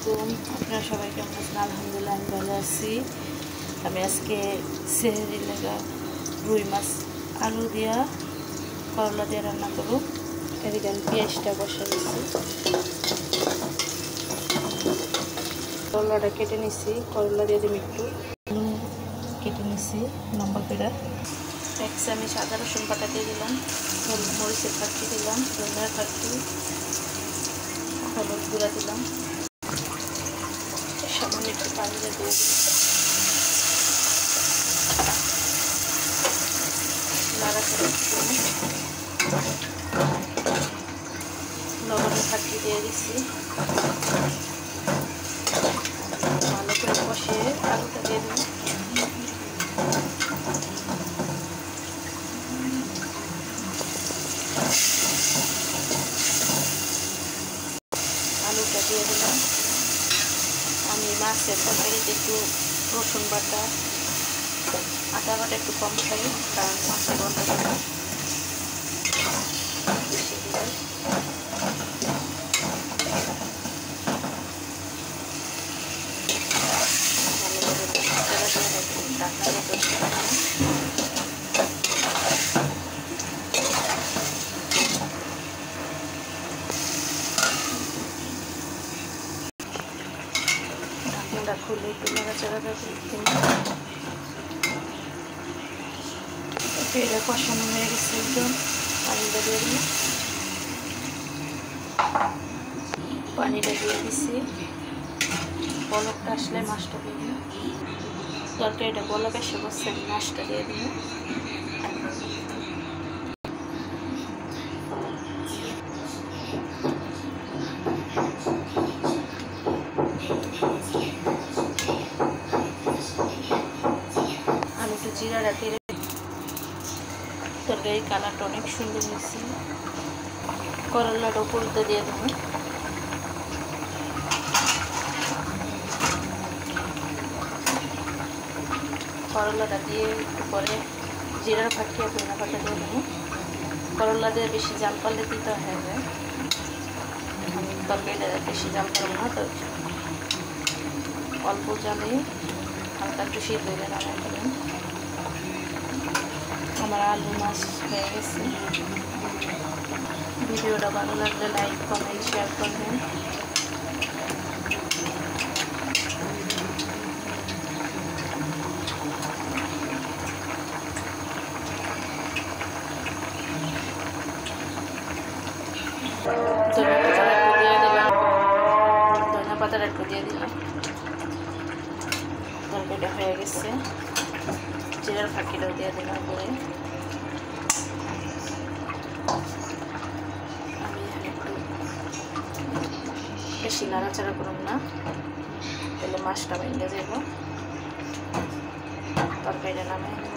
আলাইকুম। আপনারা সবাই কেমন আছেন? আলহামদুলিল্লাহ আমি ভালো আছি। আমি আজকে সেহরির লাগা রুই মাছ আলু দিয়া করলা দিয়ে রান্না করব। এদিকে আমি পেঁয়াজটা বসে দিচ্ছি, করলাটা কেটে নিছি, করলা দিয়ে দিই একটু, আলু কেটে নিছি লম্বা করে, 1 চামচ আদা রসুন বাটা দিয়ে দিলাম, মরিচের ফাঁকি দিলাম, ধনিয়ার ফাঁকি, হলুদ গুঁড়া দিলাম, সামান্য একটু পানি দিয়ে দিলাম, নাড়াচাড়া লবণের ফাঁকি দিয়ে দিচ্ছি, ভালো করে কষিয়ে আলুটা দিয়ে দিলাম, আলুটা দিয়ে দিলাম। আমি মাছের তরকারিতে একটু রসুন বাটা আদা বাটা একটু কম খাই, কারণ মাছের গন্ধটা বেশি দিলে ঢাকনাটা খুলে একটু নাড়াচাড়া দেবো। এটা কষানো হয়ে গেছে, একদম পানিটা দিয়ে দিই, পানিটা দিয়ে দিচ্ছি, বলকটা আসলে মাছটা দিয়ে দিই, তরকারিটা বলক এসে বসছে, মাছটা দিয়ে দিই, আমি একটু জিরা রাখি, তরকারির কালারটা অনেক সুন্দর হয়েছে। করলাটা উপরতে দিয়ে দেবো, করলাটা দিয়ে পরে জিরার ফাঁকি আর ধনিয়া পাতা দিয়ে দেবো। করলা দিয়ে বেশি জাল করলে দিতে হয়ে যায়, আমি তরকারিটা বেশি জাল করবো না, তো অল্প জালে হালকা একটু সিদ্ধ হয়ে রান্না করবেন। আমার আলু মাছ হয়ে গেছে। ভিডিওটা ভালো লাগলে লাইক কমেন্ট শেয়ার করবেন। ধনিয়া পাতাটা একটু দিয়ে দিলাম, তরকারিটা হয়ে গেছে। জিরার ফাঁকিটাও দিয়ে দিলাম করে। আমি একটু বেশি নাড়াচাড়া করুন না, তাহলে মাছটা ভেঙে যাব। তরকারিটা নামিয়ে নেব,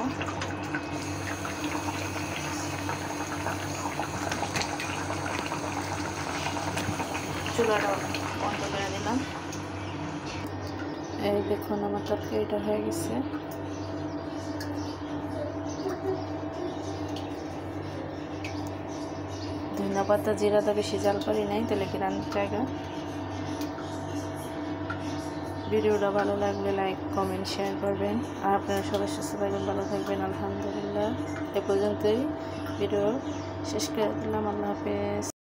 চুলাটা বন্ধ করে দিলাম। এই দেখুন আমার তরকারিটা হয়ে গেছে। ধনিয়া পাতা জিরাটা বেশি জাল করি নাই, তাহলে কি রান্নার জায়গা। ভিডিওটা ভালো লাগলে লাইক কমেন্ট শেয়ার করবেন, আর আপনারা সবাই সুস্থ থাকবেন, ভালো থাকবেন। আলহামদুলিল্লাহ এ পর্যন্তই ভিডিও শেষ করে দিলাম। আল্লাহ হাফেজ।